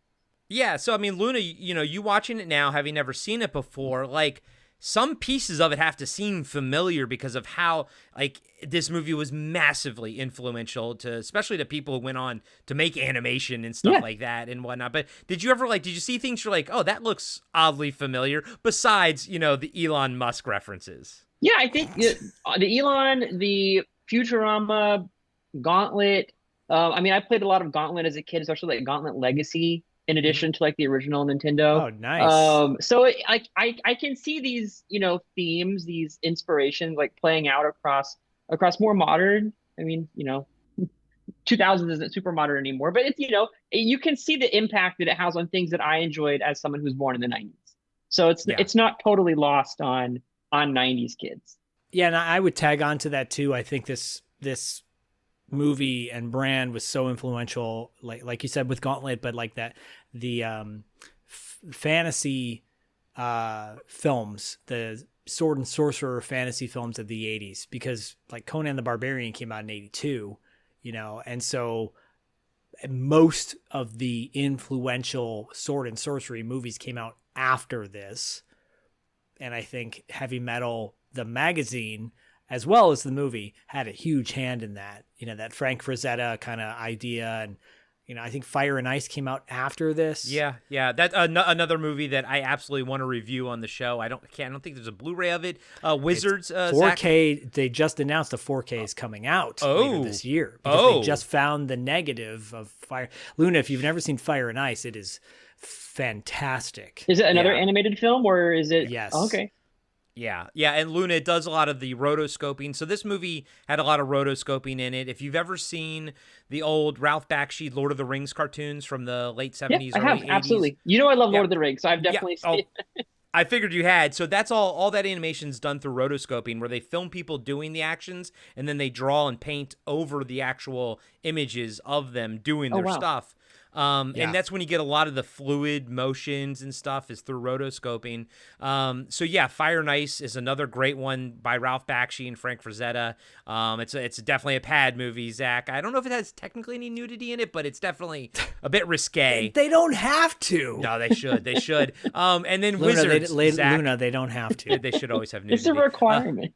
C: Yeah, so I mean, Luna, you watching it now, having never seen it before, like some pieces of it have to seem familiar because of how like this movie was massively influential to, especially to people who went on to make animation and stuff
D: Yeah.
C: like that and whatnot. But did you see things you're like, oh, that looks oddly familiar? Besides, the Elon Musk references.
D: Yeah, I think the Elon, the Futurama, Gauntlet. I mean, I played a lot of Gauntlet as a kid, especially like Gauntlet Legacy, in
C: Mhm.
D: addition to like the original Nintendo.
E: Oh, nice.
D: So I can see these themes, these inspirations like playing out across more modern. I mean, 2000s isn't super modern anymore, but it's you can see the impact that it has on things that I enjoyed as someone who's born in the 90s. So it's
C: Yeah.
D: it's not totally lost on 90s kids.
E: Yeah, and I would tag on to that too. I think this movie and brand was so influential, like you said with Gauntlet, but like that the fantasy films, the sword and sorcerer fantasy films of the 80s, because like Conan the Barbarian came out in 82, and so most of the influential sword and sorcery movies came out after this. And I think Heavy Metal, the magazine, as well as the movie, had a huge hand in that. That Frank Frazetta kind of idea. And, I think Fire and Ice came out after this.
C: Yeah. That's another movie that I absolutely want to review on the show. I don't think there's a Blu-ray of it. Wizards.
E: 4K. Zach? They just announced the 4K is coming out later this year because they just found the negative of Fire. Luna, if you've never seen Fire and Ice, it is fantastic.
D: Is it another animated film or is it?
E: Yes.
D: Oh, okay.
C: Yeah, and Luna does a lot of the rotoscoping. So this movie had a lot of rotoscoping in it. If you've ever seen the old Ralph Bakshi Lord of the Rings cartoons from the late 70s,
D: I have,
C: 80s.
D: Absolutely. I love Lord of the Rings, so I've definitely seen it.
C: I figured you had. So that's all that animation's done through rotoscoping, where they film people doing the actions and then they draw and paint over the actual images of them doing their stuff. And that's when you get a lot of the fluid motions and stuff is through rotoscoping. So yeah, Fire and Ice is another great one by Ralph Bakshi and Frank Frazetta. It's definitely a pad movie, Zach. I don't know if it has technically any nudity in it, but it's definitely a bit risque.
E: They don't have to.
C: No, they should. They should. And then
E: Luna,
C: Wizards. Zach,
E: Luna, they don't have to.
C: They should always have nudity.
D: It's a requirement.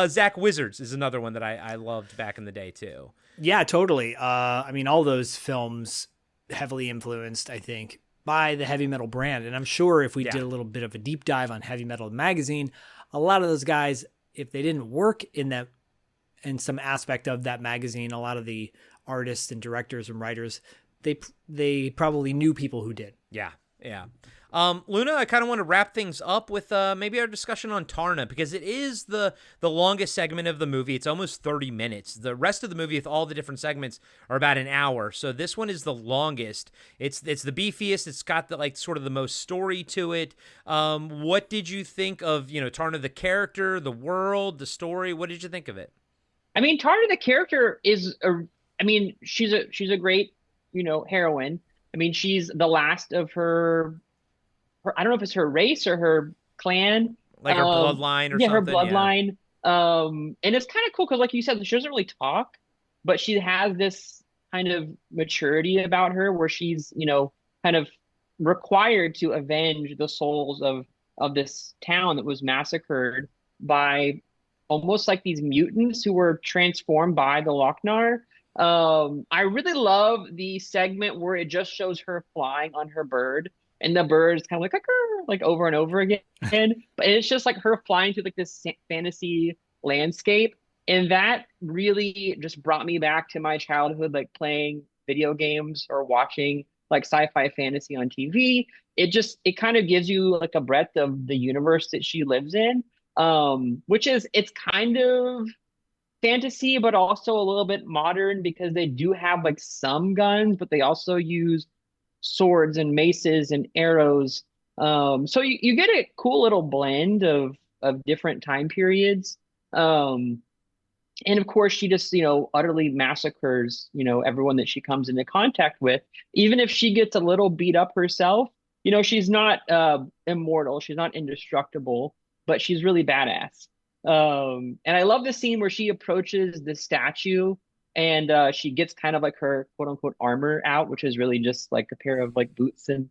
C: Zach, Wizards is another one that I loved back in the day too.
E: Yeah, totally. I mean, all those films heavily influenced, I think, by the Heavy Metal brand. And I'm sure if we did a little bit of a deep dive on Heavy Metal magazine, a lot of those guys, if they didn't work in some aspect of that magazine, a lot of the artists and directors and writers, they probably knew people who did.
C: Yeah. Luna, I kind of want to wrap things up with maybe our discussion on Tarna, because it is the longest segment of the movie. It's almost 30 minutes. The rest of the movie with all the different segments are about an hour. So this one is the longest. It's the beefiest. It's got the sort of the most story to it. What did you think of, Tarna, the character, the world, the story? What did you think of it?
D: I mean, Tarna, the character she's a great, heroine. I mean, she's the last of her, I don't know if it's her race or her clan.
C: Like her bloodline or something.
D: Her bloodline. Yeah. And it's kind of cool because, like you said, she doesn't really talk, but she has this kind of maturity about her where she's, kind of required to avenge the souls of this town that was massacred by almost like these mutants who were transformed by the Lochnar. I really love the segment where it just shows her flying on her bird, and the bird is kind of like over and over again. But it's just like her flying through like this fantasy landscape, and that really just brought me back to my childhood, like playing video games or watching like sci-fi fantasy on TV. It kind of gives you like a breadth of the universe that she lives in, which is it's kind of fantasy, but also a little bit modern because they do have like some guns, but they also use swords and maces and arrows. So you get a cool little blend of different time periods. And of course, she just, utterly massacres, everyone that she comes into contact with. Even if she gets a little beat up herself, she's not immortal. She's not indestructible, but she's really badass. And I love the scene where she approaches the statue and she gets kind of like her quote unquote armor out, which is really just like a pair of like boots and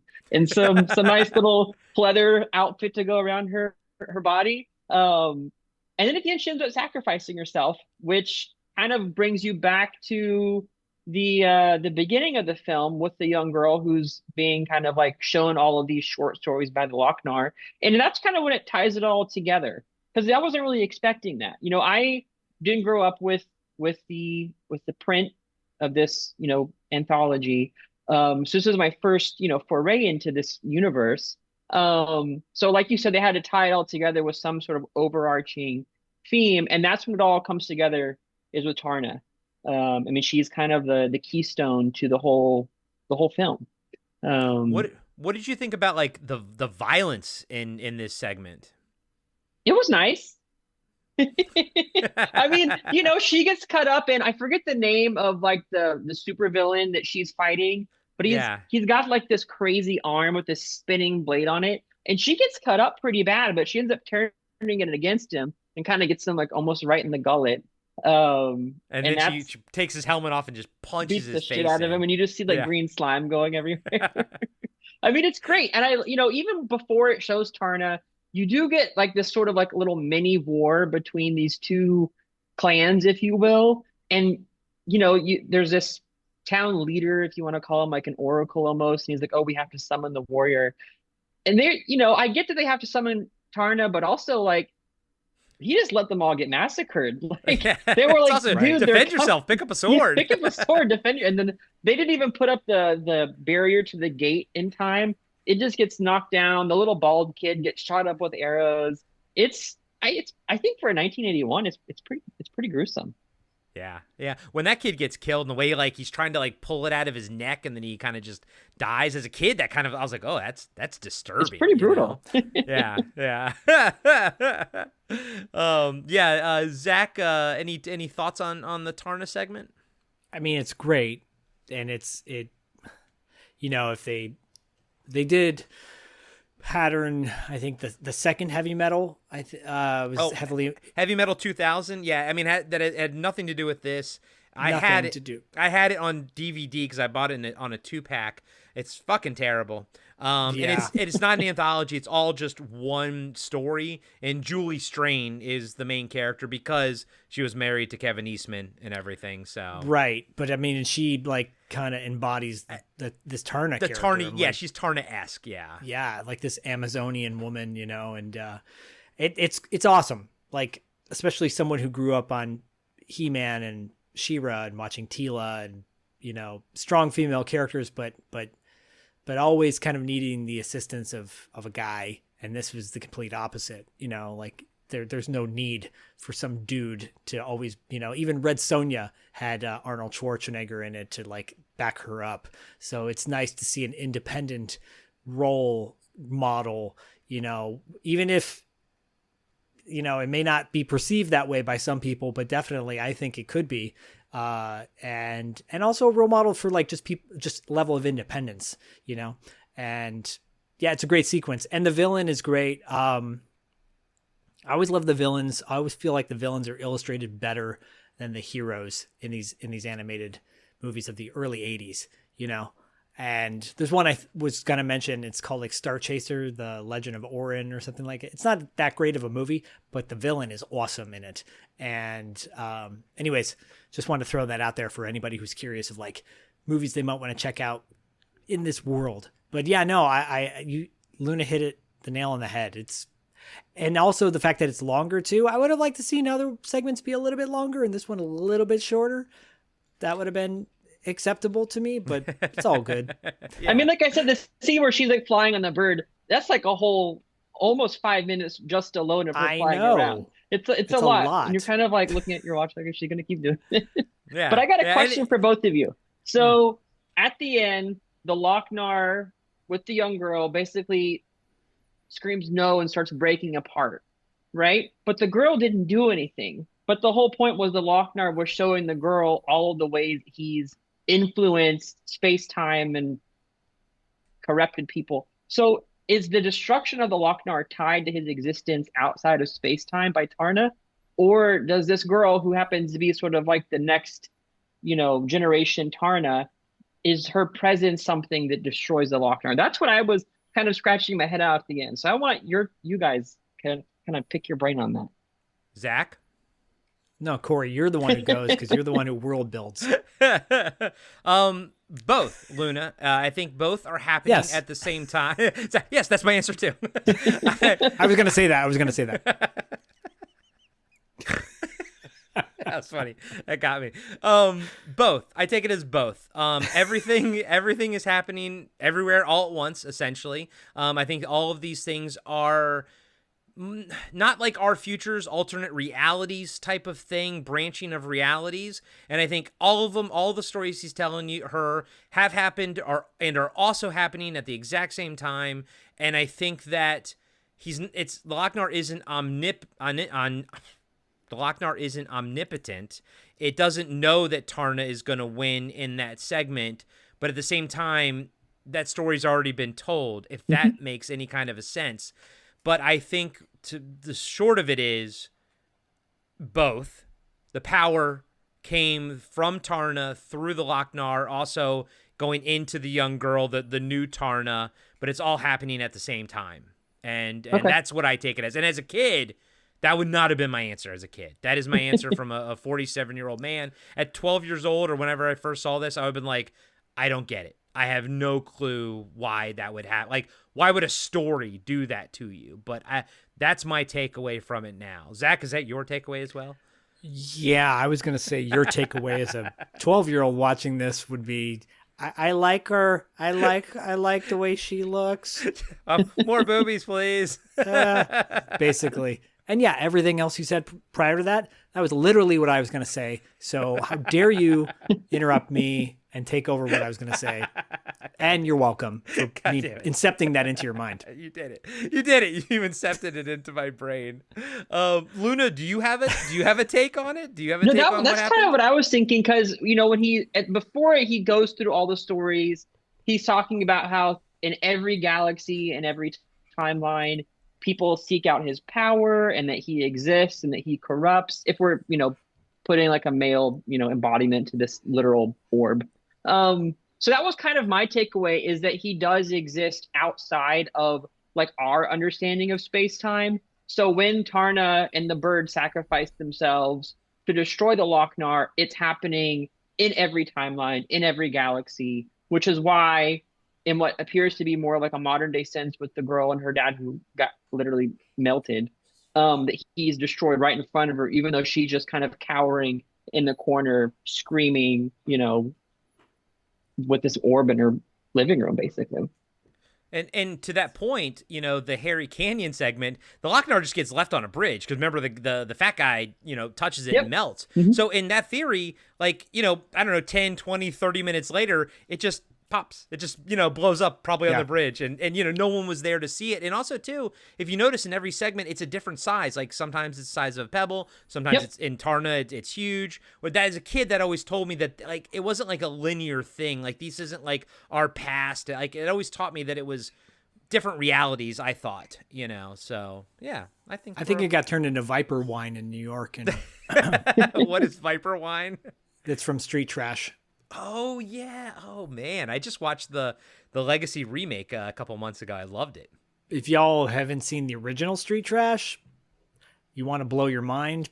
D: some nice little pleather outfit to go around her body. And then at the end she ends up sacrificing herself, which kind of brings you back to the beginning of the film with the young girl who's being kind of like shown all of these short stories by the Lochnar. And that's kind of when it ties it all together. Because I wasn't really expecting that. I didn't grow up with the print of this, anthology. So this is my first, foray into this universe. So like you said, they had to tie it all together with some sort of overarching theme, and that's when it all comes together is with Tarna. I mean, she's kind of the keystone to the whole film.
C: What did you think about like the violence in this segment?
D: It was nice. I mean, she gets cut up, and I forget the name of like the supervillain that she's fighting, but he's got like this crazy arm with this spinning blade on it, and she gets cut up pretty bad, but she ends up turning it against him and kind of gets him like almost right in the gullet.
C: And then she takes his helmet off and just punches his
D: shit
C: face
D: out of him, and you just see like green slime going everywhere. I mean, it's great, and even before it shows Tarna, you do get like this sort of like little mini war between these two clans, if you will. And, there's this town leader, if you want to call him like an oracle almost. And he's like, oh, we have to summon the warrior. And I get that they have to summon Tarna, but also like, he just let them all get massacred. Like they were like,
C: awesome.
D: Dude,
C: defend yourself, pick up a sword.
D: Pick up a sword, defend you. And then they didn't even put up the barrier to the gate in time. It just gets knocked down. The little bald kid gets shot up with arrows. I think for 1981, it's pretty gruesome.
C: Yeah. When that kid gets killed, and the way like he's trying to like pull it out of his neck, and then he kind of just dies as a kid, I was like, oh, that's disturbing.
D: It's pretty brutal.
C: Yeah. Zach, any thoughts on the Tarna segment?
E: I mean, it's great, and if they did pattern, I think the second heavy metal was
C: heavy metal 2000. Yeah, I mean that it had nothing to do with this. I had it on DVD because I bought it on a 2-pack. It's fucking terrible. And it's not an anthology. It's all just one story. And Julie Strain is the main character because she was married to Kevin Eastman and everything. So
E: right, but I mean, she like kind of embodies this Tarna character.
C: Yeah, she's Tarna-esque. Yeah,
E: like this Amazonian woman, and it's awesome. Like especially someone who grew up on He-Man and She-Ra and watching Teela and strong female characters, but always kind of needing the assistance of a guy. And this was the complete opposite, like there's no need for some dude to always, even Red Sonja had Arnold Schwarzenegger in it to like back her up. So it's nice to see an independent role model, even if, it may not be perceived that way by some people, but definitely I think it could be. And also a role model for like just level of independence, and yeah, it's a great sequence, and the villain is great. I always love the villains. I always feel like the villains are illustrated better than the heroes in these animated movies of the early 80s, And there's one I was going to mention. It's called like Star Chaser, The Legend of Orin or something like it. It's not that great of a movie, but the villain is awesome in it. And anyways, just wanted to throw that out there for anybody who's curious of like movies they might want to check out in this world. But yeah, no, Luna hit the nail on the head. And also the fact that it's longer too. I would have liked to see other segments be a little bit longer and this one a little bit shorter. That would have been acceptable to me, but it's all good.
D: Yeah. I mean, like I said, the scene where she's like flying on the bird, that's like a whole almost 5 minutes just alone of her flying around. It's a lot. And you're kind of like looking at your watch, like, is she going to keep doing it? Yeah. But I got a question for both of you. So at the end, the Lochnar with the young girl basically screams no and starts breaking apart, right? But the girl didn't do anything. But the whole point was the Lochnar was showing the girl all of the ways he's influenced space-time and corrupted people. So is the destruction of the Lochnar tied to his existence outside of space-time by Tarna? Or does this girl who happens to be sort of like the next, generation Tarna, is her presence something that destroys the Lochnar? That's what I was kind of scratching my head out at the end. So I want you guys kind of pick your brain on that.
C: Zach?
E: No, Corey, you're the one who goes because you're the one who world builds.
C: Both, Luna. I think both are happening at the same time. Yes, that's my answer too.
E: I was going to say that.
C: That was funny. That got me. Both. I take it as both. Everything is happening everywhere all at once, essentially. I think all of these things are not like our futures, alternate realities type of thing, branching of realities. And I think all of them, all the stories he's telling her have happened and are also happening at the exact same time. And I think that the Lochnar isn't the Lochnar isn't omnipotent. It doesn't know that Tarna is going to win in that segment, but at the same time, that story's already been told, if that makes any kind of a sense. But I think the short of it is both. The power came from Tarna through the Lochnar, also going into the young girl, the new Tarna, but it's all happening at the same time. And that's what I take it as. And as a kid, that would not have been my answer as a kid. That is my answer from a 47-year-old man. At 12 years old or whenever I first saw this, I would have been like, I don't get it. I have no clue why that would happen. Like, why would a story do that to you? But that's my takeaway from it now. Zach, is that your takeaway as well?
E: Yeah, I was going to say your takeaway as a 12-year-old watching this would be, I like her. I like the way she looks.
C: More boobies, please.
E: Basically. And yeah, everything else you said prior to that was literally what I was going to say. So how dare you interrupt me and take over what I was going to say? And you're welcome for me incepting that into your mind.
C: You did it. You incepted it into my brain. Luna, do you have a take on it? Do you have a take on
D: that's kind of what I was thinking, because when before he goes through all the stories, he's talking about how in every galaxy and every timeline, people seek out his power and that he exists and that he corrupts. If we're, putting like a male, embodiment to this literal orb. So that was kind of my takeaway, is that he does exist outside of like our understanding of space-time. So when Tarna and the bird sacrifice themselves to destroy the Lochnar, it's happening in every timeline, in every galaxy, which is why in what appears to be more like a modern day sense with the girl and her dad who got literally melted, that he's destroyed right in front of her, even though she's just kind of cowering in the corner, screaming, with this orb in her living room, basically.
C: And to that point, the Harry Canyon segment, the Lochnar just gets left on a bridge because remember the fat guy, touches it and melts. Mm-hmm. So in that theory, like, I don't know, 10, 20, 30 minutes later, it just pops. It just, blows up probably on the bridge. And no one was there to see it. And also, too, if you notice in every segment, it's a different size. Like sometimes it's the size of a pebble. Sometimes it's in Tarna, it's huge. But that as a kid, that always told me that like it wasn't like a linear thing. Like this isn't like our past. Like it always taught me that it was different realities, I thought, So, yeah, I think
E: it got turned into Viper wine in New York. And
C: what is Viper wine?
E: It's from Street Trash.
C: Oh, yeah. Oh, man. I just watched the Legacy remake a couple months ago. I loved it.
E: If y'all haven't seen the original Street Trash, you want to blow your mind,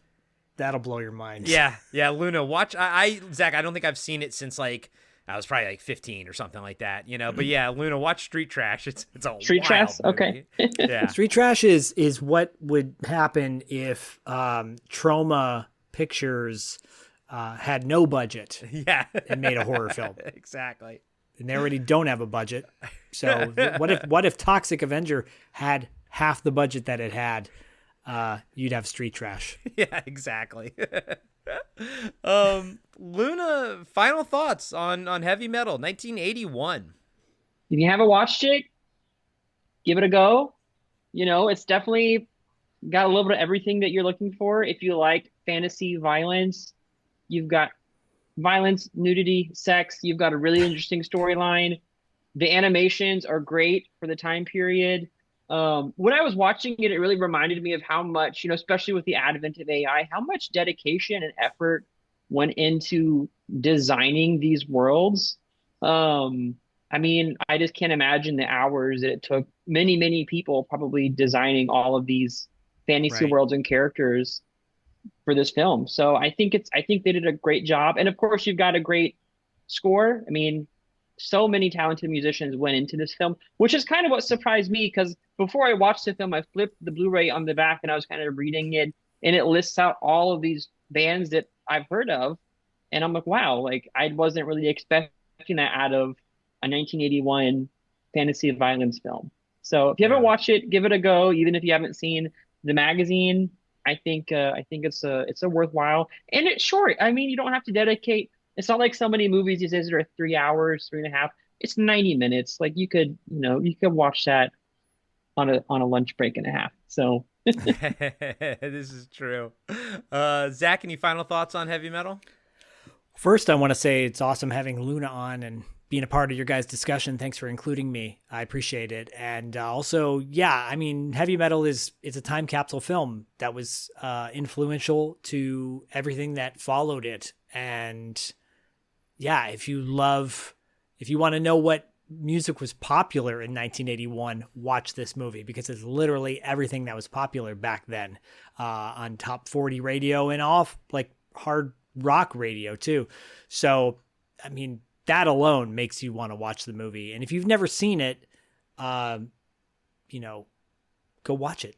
E: that'll blow your mind.
C: Yeah. Luna, watch. Zach, I don't think I've seen it since like I was probably like 15 or something like that, But yeah, Luna, watch Street Trash. It's a
D: Street Trash.
C: Movie.
D: Okay.
E: Yeah. Street Trash is what would happen if Troma Pictures had no budget, and made a horror film.
C: Exactly.
E: And they already don't have a budget. So what if Toxic Avenger had half the budget that it had? You'd have Street Trash.
C: Yeah, exactly. Luna, final thoughts on Heavy Metal 1981.
D: If you haven't watched it, give it a go. It's definitely got a little bit of everything that you're looking for. If you like fantasy violence, you've got violence, nudity, sex. You've got a really interesting storyline. The animations are great for the time period. When I was watching it, it really reminded me of how much, especially with the advent of AI, how much dedication and effort went into designing these worlds. Um, I mean, I just can't imagine the hours that it took many, many people probably designing all of these fantasy
E: Right.
D: worlds and characters for this film. So I think they did a great job. And of course, you've got a great score. I mean, so many talented musicians went into this film, which is kind of what surprised me because before I watched the film, I flipped the Blu-ray on the back and I was kind of reading it, and it lists out all of these bands that I've heard of, and I'm like, wow, like I wasn't really expecting that out of a 1981 fantasy violence film. So if you haven't
E: Yeah.
D: watched it, give it a go. Even if you haven't seen the magazine, I think it's a worthwhile, and it's short. I mean, you don't have to dedicate. It's not like so many movies these days that are 3 hours, 3.5. It's 90 minutes. Like you could watch that on a lunch break and a half. So
C: This is true. Zach, any final thoughts on heavy metal?
E: First, I want to say it's awesome having Luna on and being a part of your guys' discussion. Thanks for including me. I appreciate it. And also, yeah, I mean, heavy metal it's a time capsule film that was influential to everything that followed it. And yeah, if you want to know what music was popular in 1981, watch this movie because it's literally everything that was popular back then on top 40 radio and off like hard rock radio too. So, I mean, that alone makes you want to watch the movie. And if you've never seen it, go watch it.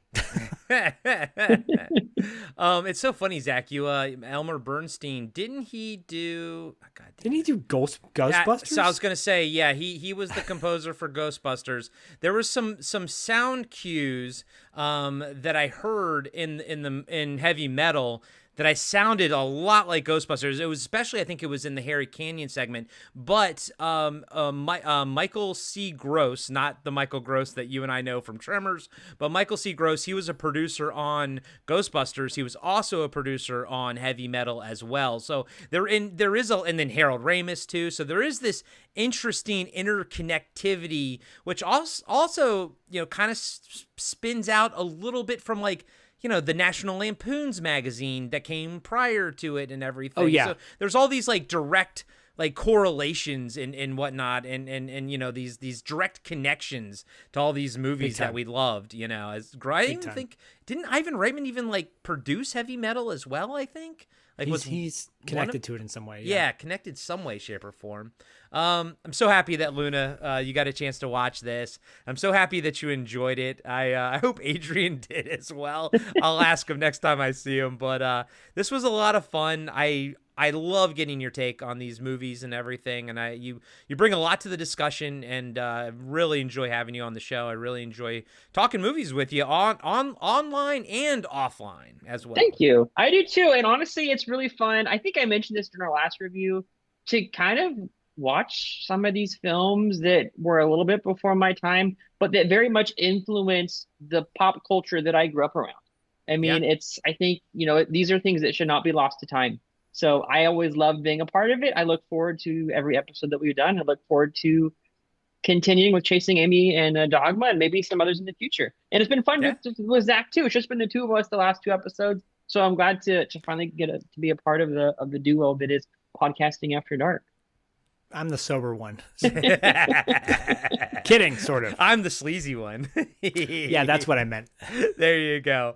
C: It's so funny, Zach. You, Elmer Bernstein, didn't he do? Oh, God,
E: didn't he do Ghostbusters?
C: So I was gonna say, yeah, he was the composer for Ghostbusters. There was some sound cues that I heard in heavy metal that I sounded a lot like Ghostbusters. It was especially, I think it was in the Harry Canyon segment. But Michael C. Gross, not the Michael Gross that you and I know from Tremors, but Michael C. Gross, he was a producer on Ghostbusters. He was also a producer on heavy metal as well. So and then Harold Ramis too. So there is this interesting interconnectivity, which also kind of spins out a little bit from like, the National Lampoon's magazine that came prior to it and everything.
E: Oh, yeah.
C: So there's all these like direct like correlations and whatnot and these direct connections to all these movies that we loved, as I even think, didn't Ivan Reitman even like produce heavy metal as well, I think? Like
E: he's connected to it in some way.
C: Yeah, connected some way, shape, or form. I'm so happy that Luna, you got a chance to watch this. I'm so happy that you enjoyed it. I hope Adrian did as well. I'll ask him next time I see him. But this was a lot of fun. I love getting your take on these movies and everything, and you bring a lot to the discussion, and really enjoy having you on the show. I really enjoy talking movies with you online and offline as well.
D: Thank you. I do too, and honestly, it's really fun. I think I mentioned this during our last review, to kind of watch some of these films that were a little bit before my time, but that very much influenced the pop culture that I grew up around. I mean, I think, these are things that should not be lost to time. So I always love being a part of it. I look forward to every episode that we've done. I look forward to continuing with Chasing Amy and Dogma and maybe some others in the future. And it's been fun with Zach too. It's just been the two of us the last two episodes. So I'm glad to finally get to be a part of the duo that is Podcasting After Dark.
E: I'm the sober one. Kidding, sort of.
C: I'm the sleazy one.
E: Yeah, that's what I meant.
C: There you go.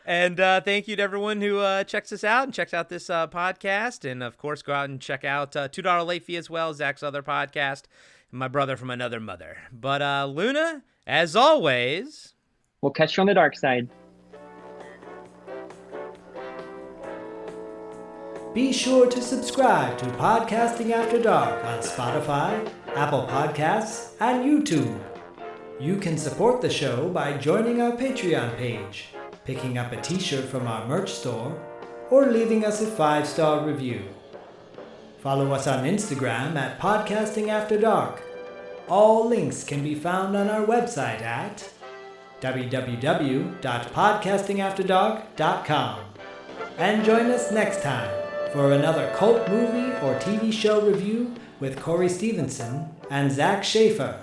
C: And thank you to everyone who checks us out and checks out this podcast. And, of course, go out and check out $2 Late Fee as well, Zach's other podcast, and My Brother from Another Mother. But, Luna, as always...
D: We'll catch you on the dark side.
B: Be sure to subscribe to Podcasting After Dark on Spotify, Apple Podcasts, and YouTube. You can support the show by joining our Patreon page, picking up a t-shirt from our merch store, or leaving us a 5-star review. Follow us on Instagram at Podcasting After Dark. All links can be found on our website at www.podcastingafterdark.com. And join us next time for another cult movie or TV show review with Corey Stevenson and Zach Schaefer.